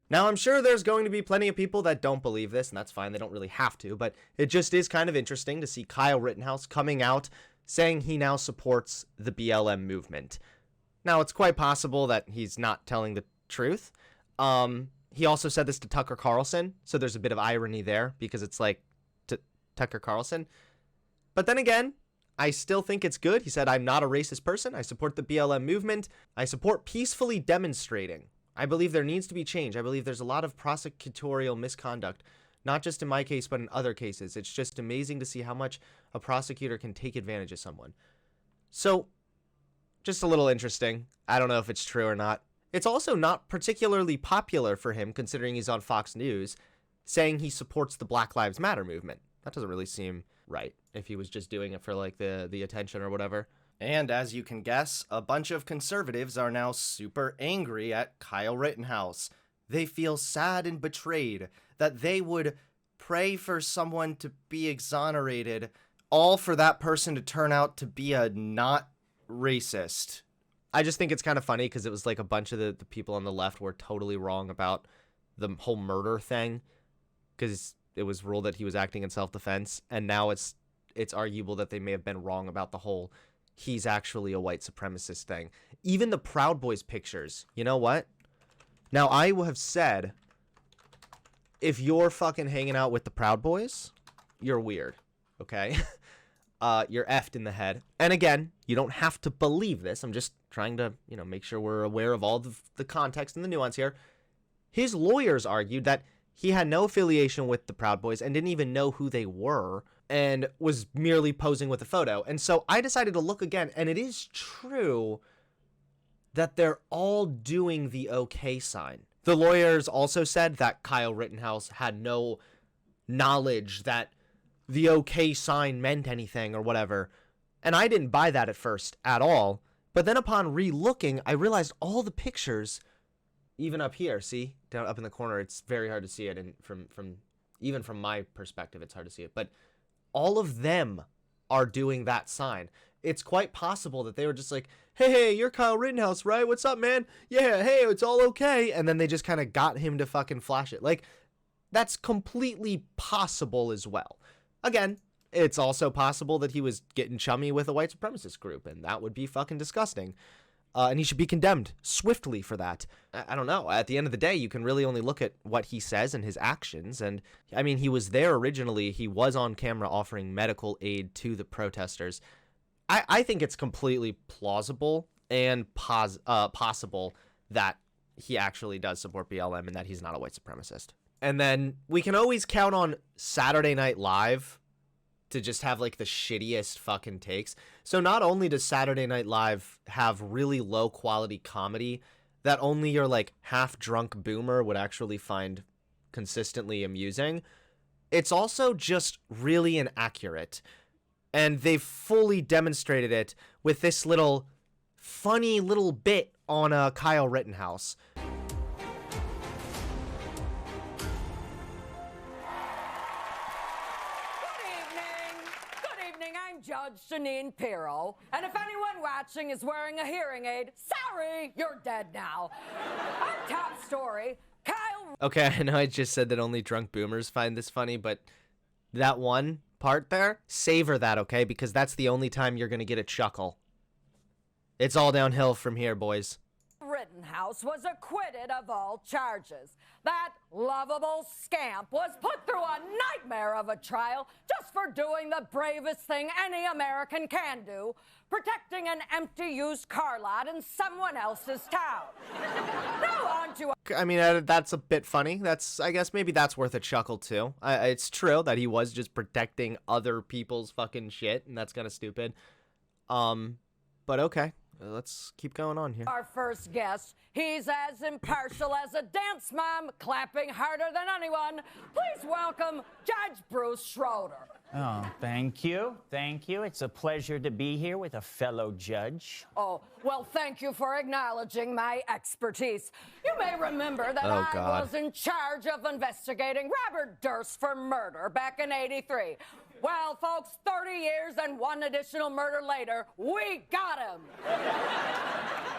Now, I'm sure there's going to be plenty of people that don't believe this, and that's fine. They don't really have to, but it just is kind of interesting to see Kyle Rittenhouse coming out saying he now supports the BLM movement. Now, it's quite possible that he's not telling the truth. He also said this to Tucker Carlson, so there's a bit of irony there because it's like Tucker Carlson. But then again, I still think it's good. He said, I'm not a racist person. I support the BLM movement. I support peacefully demonstrating. I believe there needs to be change. I believe there's a lot of prosecutorial misconduct, not just in my case, but in other cases. It's just amazing to see how much a prosecutor can take advantage of someone. So, just a little interesting. I don't know if it's true or not. It's also not particularly popular for him, considering he's on Fox News, saying he supports the Black Lives Matter movement. That doesn't really seem right if he was just doing it for like the attention or whatever. And as you can guess, a bunch of conservatives are now super angry at Kyle Rittenhouse. They feel sad and betrayed that they would pray for someone to be exonerated, all for that person to turn out to be a not racist. I just think it's kind of funny because it was like a bunch of the people on the left were totally wrong about the whole murder thing because it was ruled that he was acting in self-defense, and now it's arguable that they may have been wrong about the whole he's actually a white supremacist thing. Even the Proud Boys pictures, you know what? Now, I have said, if you're fucking hanging out with the Proud Boys, you're weird, okay? You're effed in the head. And again, you don't have to believe this. I'm just trying to, make sure we're aware of all the context and the nuance here. His lawyers argued that he had no affiliation with the Proud Boys and didn't even know who they were and was merely posing with a photo. And so I decided to look again, and it is true that they're all doing the okay sign. The lawyers also said that Kyle Rittenhouse had no knowledge that the okay sign meant anything or whatever. And I didn't buy that at first at all. But then upon re-looking, I realized all the pictures, even up here, see? Down up in the corner, it's very hard to see it. And even from my perspective, it's hard to see it. But all of them are doing that sign. It's quite possible that they were just like, hey, you're Kyle Rittenhouse, right? What's up, man? Yeah, hey, it's all okay. And then they just kind of got him to fucking flash it. Like, that's completely possible as well. Again, it's also possible that he was getting chummy with a white supremacist group, and that would be fucking disgusting. And he should be condemned swiftly for that. I don't know. At the end of the day, you can really only look at what he says and his actions. And, I mean, he was there originally. He was on camera offering medical aid to the protesters. I think it's completely plausible and possible that he actually does support BLM and that he's not a white supremacist. And then we can always count on Saturday Night Live to just have like the shittiest fucking takes. So not only does Saturday Night Live have really low quality comedy that only your like half drunk boomer would actually find consistently amusing, it's also just really inaccurate. And they've fully demonstrated it with this little funny little bit on Kyle Rittenhouse. Judge Janine Pirro, and if anyone watching is wearing a hearing aid, sorry, you're dead now. Our top story, Kyle... Okay, I know I just said that only drunk boomers find this funny, but that one part there, savor that, okay? Because that's the only time you're gonna get a chuckle. It's all downhill from here, boys. Rittenhouse was acquitted of all charges. That lovable scamp was put through a nightmare of a trial just for doing the bravest thing any American can do, protecting an empty used car lot in someone else's town. Now on to... I mean, that's a bit funny. I guess maybe that's worth a chuckle too. It's true that he was just protecting other people's fucking shit, and that's kind of stupid. But okay. Let's keep going on here. Our first guest, he's as impartial as a dance mom, clapping harder than anyone. Please welcome Judge Bruce Schroeder. Oh, thank you. Thank you. It's a pleasure to be here with a fellow judge. Oh, well, thank you for acknowledging my expertise. You may remember that I was in charge of investigating Robert Durst for murder back in '83. Well, folks, 30 years and one additional murder later, we got him.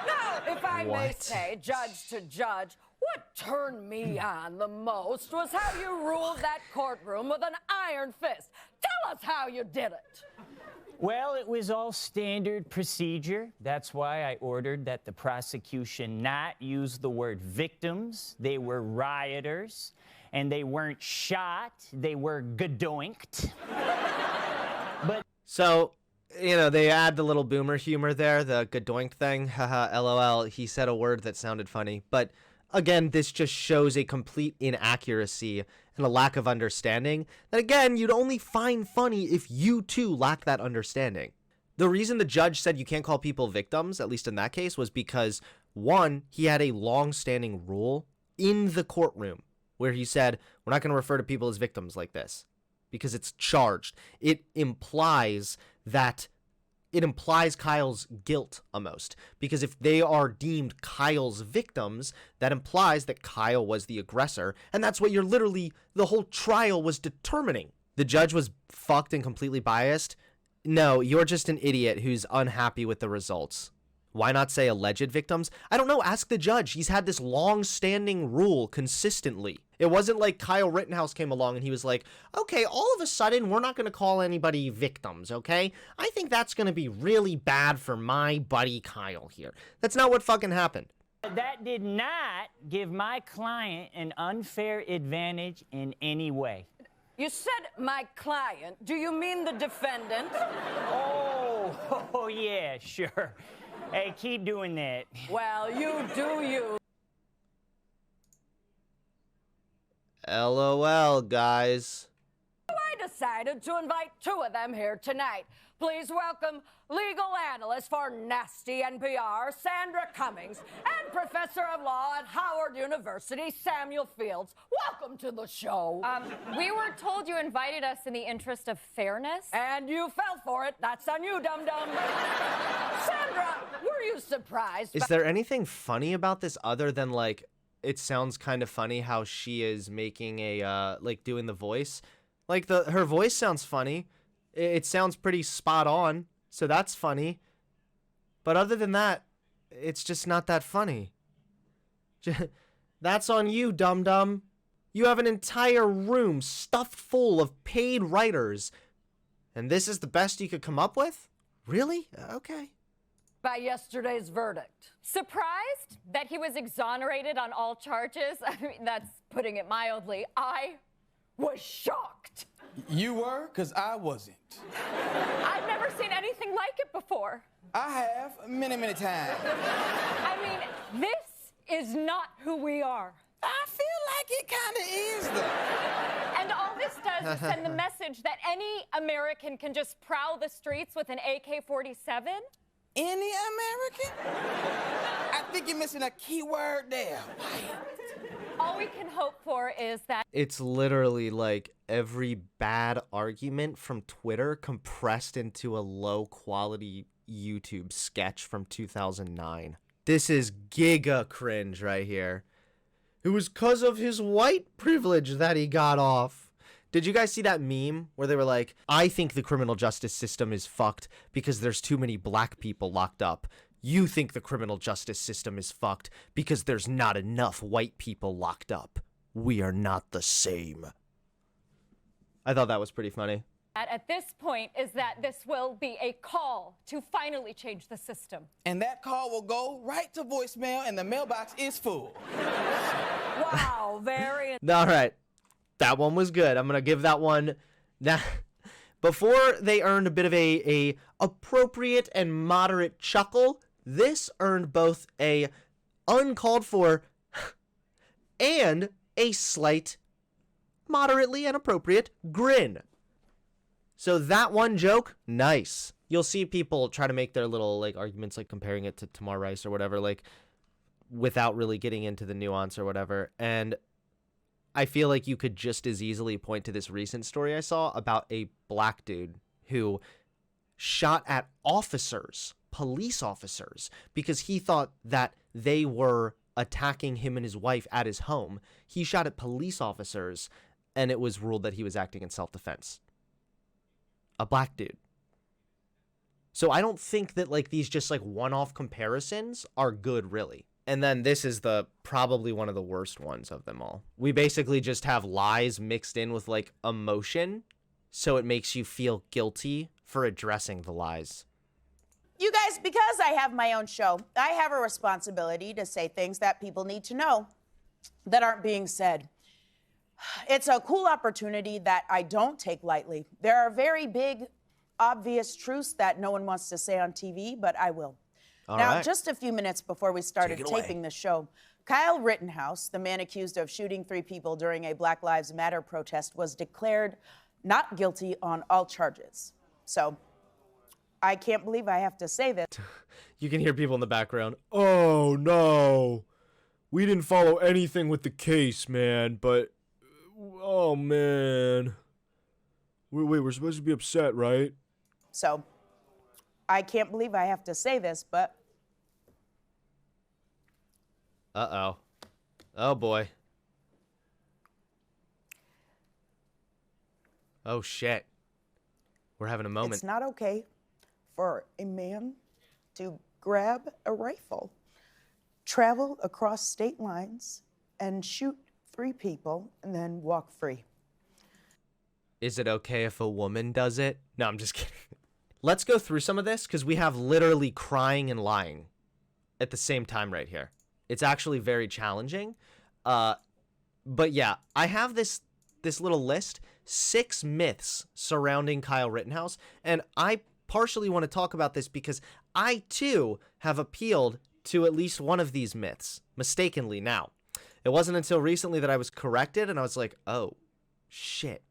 Now, if I may say, judge to judge, What turned me on the most was how you ruled that courtroom with an iron fist. Tell us how you did it. Well, it was all standard procedure. That's why I ordered that the prosecution not use the word victims. They were rioters, and they weren't shot. They were gadoinked. But So, you know, they add the little boomer humor there, the gadoink thing. Haha, LOL. He said a word that sounded funny. But again, this just shows a complete inaccuracy and a lack of understanding that, again, you'd only find funny if you too lack that understanding. The reason the judge said you can't call people victims, at least in that case, was because, one, he had a long-standing rule in the courtroom where he said, we're not going to refer to people as victims like this because it's charged. It implies Kyle's guilt almost, because if they are deemed Kyle's victims, that implies that Kyle was the aggressor, and that's what the whole trial was determining. The judge was fucked and completely biased. No, you're just an idiot who's unhappy with the results. Why not say alleged victims? I don't know. Ask the judge. He's had this long-standing rule consistently. It wasn't like Kyle Rittenhouse came along and he was like, okay, all of a sudden, we're not going to call anybody victims, okay? I think that's going to be really bad for my buddy Kyle here. That's not what fucking happened. that did not give my client an unfair advantage in any way. You said my client. Do you mean the defendant? Oh, yeah, sure. Hey, keep doing that. Well, you do you. LOL, guys. I decided to invite two of them here tonight. Please welcome legal analyst for nasty NPR, Sandra Cummings, and professor of law at Howard University, Samuel Fields. Welcome to the show. We were told you invited us in the interest of fairness. And you fell for it. That's on you, dum-dum. Sandra, were you surprised? Is there anything funny about this other than, like, it sounds kind of funny how she is making a, like, doing the voice? Like, her voice sounds funny. It sounds pretty spot on, so that's funny. But other than that, it's just not that funny. That's on you, dum-dum. You have an entire room stuffed full of paid writers, and this is the best you could come up with? Really? Okay. By yesterday's verdict. Surprised that he was exonerated on all charges? I mean, that's putting it mildly. I Was shocked. You were? Because I wasn't. I've never seen anything like it before. I have many, many times. I mean, this is not who we are. I feel like it kind of is, though. And all this does is send the message that any American can just prowl the streets with an AK-47. Any American? I think you're missing a key word there. All we can hope for is that It's literally like every bad argument from Twitter compressed into a low-quality YouTube sketch from 2009. This is giga cringe right here. It was 'cause of his white privilege that he got off. Did you guys see that meme where they were like, I think the criminal justice system is fucked because there's too many black people locked up. You think the criminal justice system is fucked because there's not enough white people locked up. We are not the same. I thought that was pretty funny. at this point is that this will be a call to finally change the system. And that call will go right to voicemail, and the mailbox is full. Wow, very. All right. That one was good. I'm going to give that one. Now, before they earned a bit of a appropriate and moderate chuckle, this earned both a uncalled for and a slight, moderately inappropriate grin. So that one joke, nice. You'll see people try to make their little like arguments, like comparing it to Tamar Rice or whatever, like without really getting into the nuance or whatever. And I feel like you could just as easily point to this recent story I saw about a black dude who shot at officers, police officers, because he thought that they were attacking him and his wife at his home. He shot at police officers, and it was ruled that he was acting in self-defense. A black dude. So I don't think that like these just like one-off comparisons are good, really. And then this is the probably one of the worst ones of them all. We basically just have lies mixed in with like emotion, so it makes you feel guilty for addressing the lies. You guys, because I have my own show, I have a responsibility to say things that people need to know that aren't being said. It's a cool opportunity that I don't take lightly. There are very big, obvious truths that no one wants to say on TV, but I will. Now, just a few minutes before we started taping the show, Kyle Rittenhouse, the man accused of shooting 3 people during a Black Lives Matter protest, was declared not guilty on all charges. So, I can't believe I have to say this. You can hear people in the background. Oh, no. We didn't follow anything with the case, man, but... Oh, man. Wait, we're supposed to be upset, right? So, I can't believe I have to say this, but... Uh-oh. Oh, boy. Oh, shit. We're having a moment. It's not okay for a man to grab a rifle, travel across state lines, and shoot 3 people, and then walk free. Is it okay if a woman does it? No, I'm just kidding. Let's go through some of this, because we have literally crying and lying at the same time right here. It's actually very challenging. But yeah, I have this little list, 6 myths surrounding Kyle Rittenhouse, and I partially want to talk about this because I, too, have appealed to at least one of these myths, mistakenly now. It wasn't until recently that I was corrected, and I was like, oh, shit.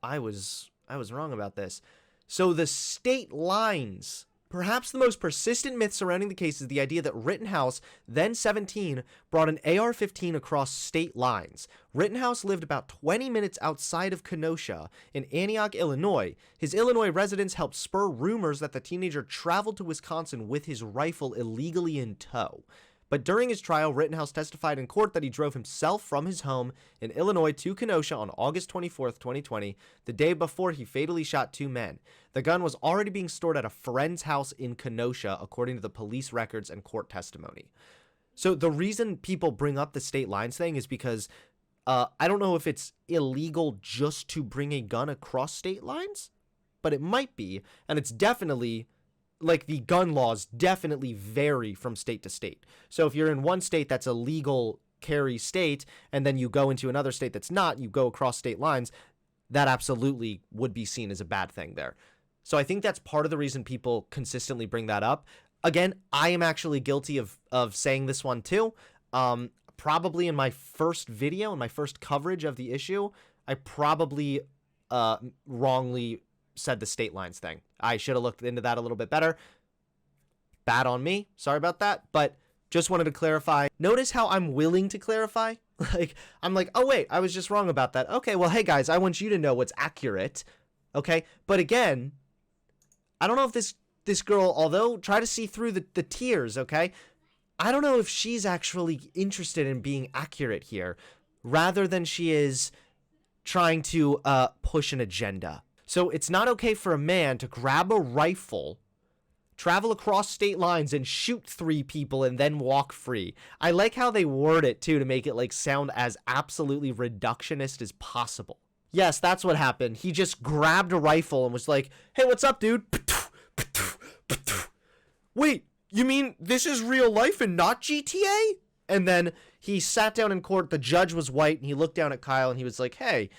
I was wrong about this. So the state lines. Perhaps the most persistent myth surrounding the case is the idea that Rittenhouse, then 17, brought an AR-15 across state lines. Rittenhouse lived about 20 minutes outside of Kenosha in Antioch, Illinois. His Illinois residence helped spur rumors that the teenager traveled to Wisconsin with his rifle illegally in tow. But during his trial, Rittenhouse testified in court that he drove himself from his home in Illinois to Kenosha on August 24th, 2020, the day before he fatally shot 2 men. The gun was already being stored at a friend's house in Kenosha, according to the police records and court testimony. So the reason people bring up the state lines thing is because I don't know if it's illegal just to bring a gun across state lines, but it might be, and it's definitely... like, the gun laws definitely vary from state to state. So if you're in one state that's a legal carry state, and then you go into another state that's not, you go across state lines, that absolutely would be seen as a bad thing there. So I think that's part of the reason people consistently bring that up. Again, I am actually guilty of saying this one too. Probably in my first video, in my first coverage of the issue, I probably wrongly said the state lines thing. I should have looked into that a little bit better. Bad on me. Sorry about that. But just wanted to clarify. Notice how I'm willing to clarify? Like, I'm like, oh wait, I was just wrong about that. Okay, well, hey guys, I want you to know what's accurate. Okay? But again, I don't know if this girl, although try to see through the tears, okay? I don't know if she's actually interested in being accurate here, rather than she is trying to push an agenda. So it's not okay for a man to grab a rifle, travel across state lines, and shoot 3 people and then walk free. I like how they word it, too, to make it, like, sound as absolutely reductionist as possible. Yes, that's what happened. He just grabbed a rifle and was like, hey, what's up, dude? Wait, you mean this is real life and not GTA? And then he sat down in court. The judge was white, and he looked down at Kyle, and he was like, hey...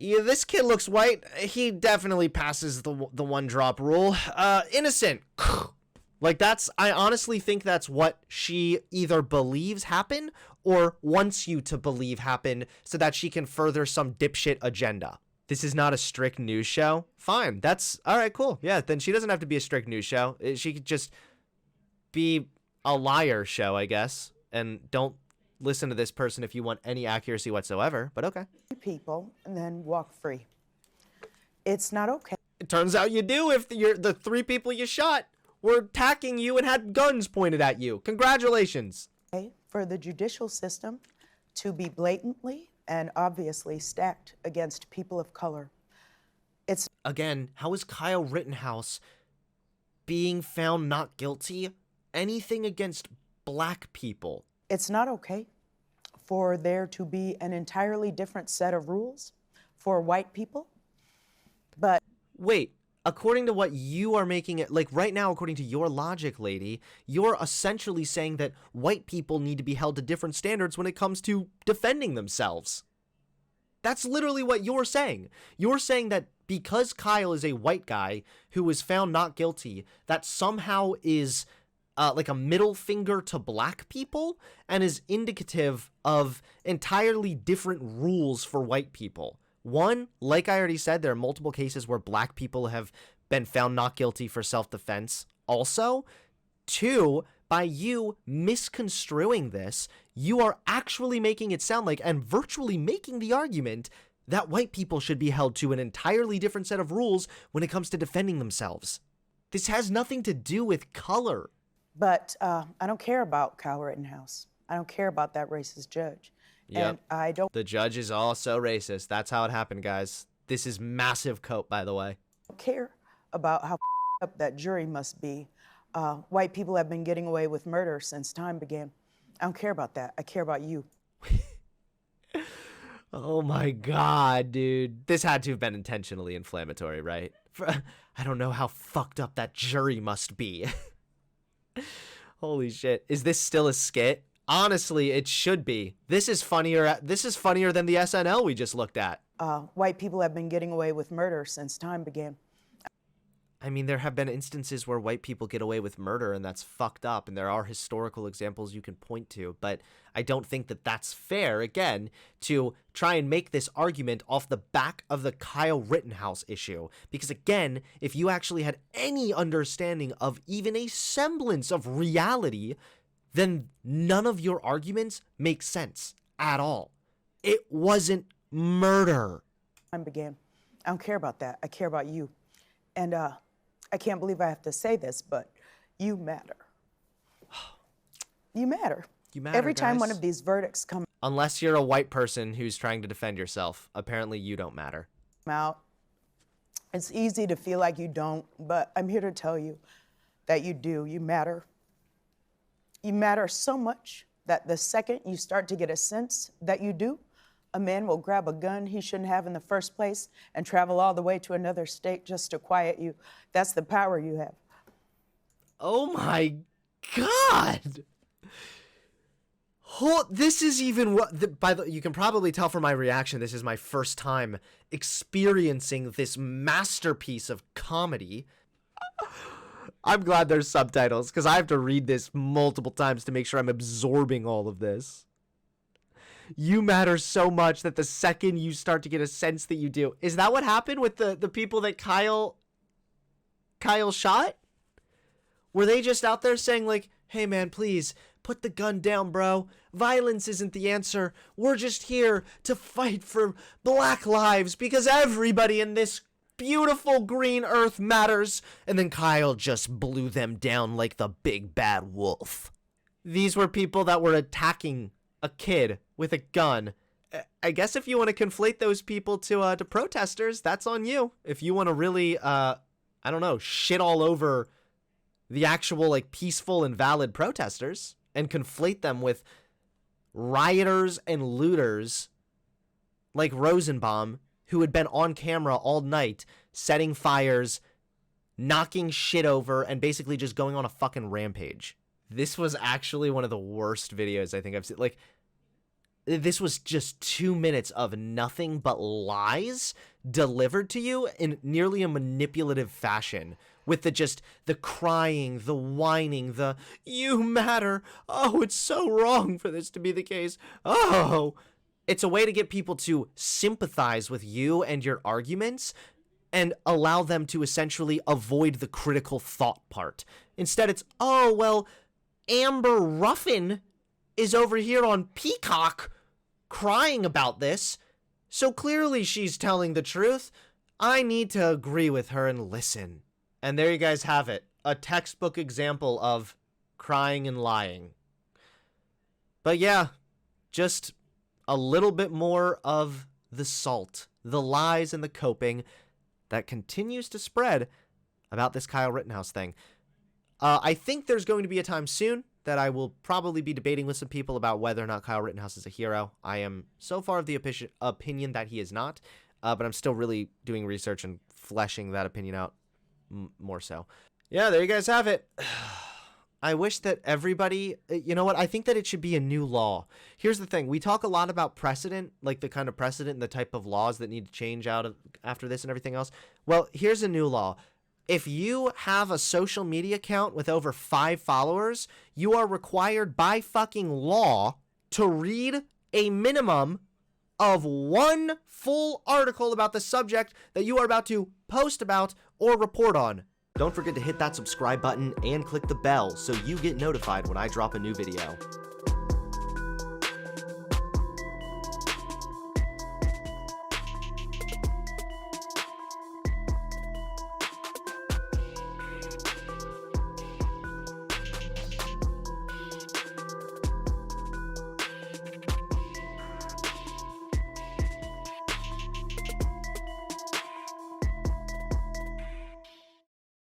yeah, this kid looks white. He definitely passes the 1-drop rule. Innocent. Like, I honestly think that's what she either believes happened or wants you to believe happened so that she can further some dipshit agenda. This is not a strict news show. Fine. That's all right. Cool. Yeah. Then she doesn't have to be a strict news show. She could just be a liar show, I guess. And don't listen to this person if you want any accuracy whatsoever, but okay. People and then walk free. It's not okay. It turns out you do if the 3 people you shot were attacking you and had guns pointed at you. Congratulations. For the judicial system to be blatantly and obviously stacked against people of color. It's again, how is Kyle Rittenhouse being found not guilty anything against black people. It's not okay for there to be an entirely different set of rules for white people, but Wait, according to what you are making it, like right now, according to your logic, lady, you're essentially saying that white people need to be held to different standards when it comes to defending themselves. That's literally what you're saying. You're saying that because Kyle is a white guy who was found not guilty, that somehow is like a middle finger to black people and is indicative of entirely different rules for white people. One, like I already said, there are multiple cases where black people have been found not guilty for self-defense. Also, two, by you misconstruing this, you are actually making it sound like, and virtually making the argument, that white people should be held to an entirely different set of rules when it comes to defending themselves. This has nothing to do with color. But I don't care about Kyle Rittenhouse. I don't care about that racist judge. Yep. And I don't The judge is also racist. That's how it happened, guys. This is massive coat, by the way. care about how up that jury must be. White people have been getting away with murder since time began. I don't care about that. I care about you. Oh my god, dude. This had to have been intentionally inflammatory, right? I don't know how fucked up that jury must be. Holy shit. Is this still a skit? Honestly, it should be. This is funnier than the SNL we just looked at. White people have been getting away with murder since time began. I mean, there have been instances where white people get away with murder, and that's fucked up, and there are historical examples you can point to, but I don't think that that's fair, again, to try and make this argument off the back of the Kyle Rittenhouse issue. Because, again, if you actually had any understanding of even a semblance of reality, then none of your arguments make sense at all. It wasn't murder. Time began. I don't care about that. I care about you. And I can't believe I have to say this, but you matter. You matter. You matter, Every time guys. one of these verdicts come Unless you're a white person who's trying to defend yourself. Apparently you don't matter. out, it's easy to feel like you don't, but I'm here to tell you that you do. You matter. You matter so much that the second you start to get a sense that you do, a man will grab a gun he shouldn't have in the first place and travel all the way to another state just to quiet you. That's the power you have. Oh my god! This is even you can probably tell from my reaction, this is my first time experiencing this masterpiece of comedy. I'm glad there's subtitles, because I have to read this multiple times to make sure I'm absorbing all of this. You matter so much that the second you start to get a sense that you do. Is that what happened with the people that Kyle shot? Were they just out there saying like, hey man, please, put the gun down, bro. Violence isn't the answer. We're just here to fight for black lives because everybody in this beautiful green earth matters. And then Kyle just blew them down like the big bad wolf. These were people that were attacking a kid with a gun. I guess if you want to conflate those people to protesters, that's on you. If you want to really, I don't know, shit all over the actual like peaceful and valid protesters and conflate them with rioters and looters like Rosenbaum, who had been on camera all night setting fires, knocking shit over, and basically just going on a fucking rampage. This was actually one of the worst videos I think I've seen. Like, this was just 2 minutes of nothing but lies delivered to you in nearly a manipulative fashion, with the crying, the whining, the you matter. Oh, it's so wrong for this to be the case. Oh, it's a way to get people to sympathize with you and your arguments and allow them to essentially avoid the critical thought part. Instead, it's, oh, well, Amber Ruffin is over here on Peacock crying about this, so clearly she's telling the truth. I need to agree with her and listen. And there you guys have it. A textbook example of crying and lying. But yeah, just a little bit more of the salt, the lies and the coping that continues to spread about this Kyle Rittenhouse thing. I think there's going to be a time soon that I will probably be debating with some people about whether or not Kyle Rittenhouse is a hero. I am so far of the opinion that he is not, but I'm still really doing research and fleshing that opinion out more so. Yeah, there you guys have it. I wish that everybody, you know what, I think that it should be a new law. Here's the thing. We talk a lot about precedent, like the kind of precedent and the type of laws that need to change after this and everything else. Well, here's a new law. If you have a social media account with over 5 followers, you are required by fucking law to read a minimum of 1 full article about the subject that you are about to post about or report on. Don't forget to hit that subscribe button and click the bell so you get notified when I drop a new video.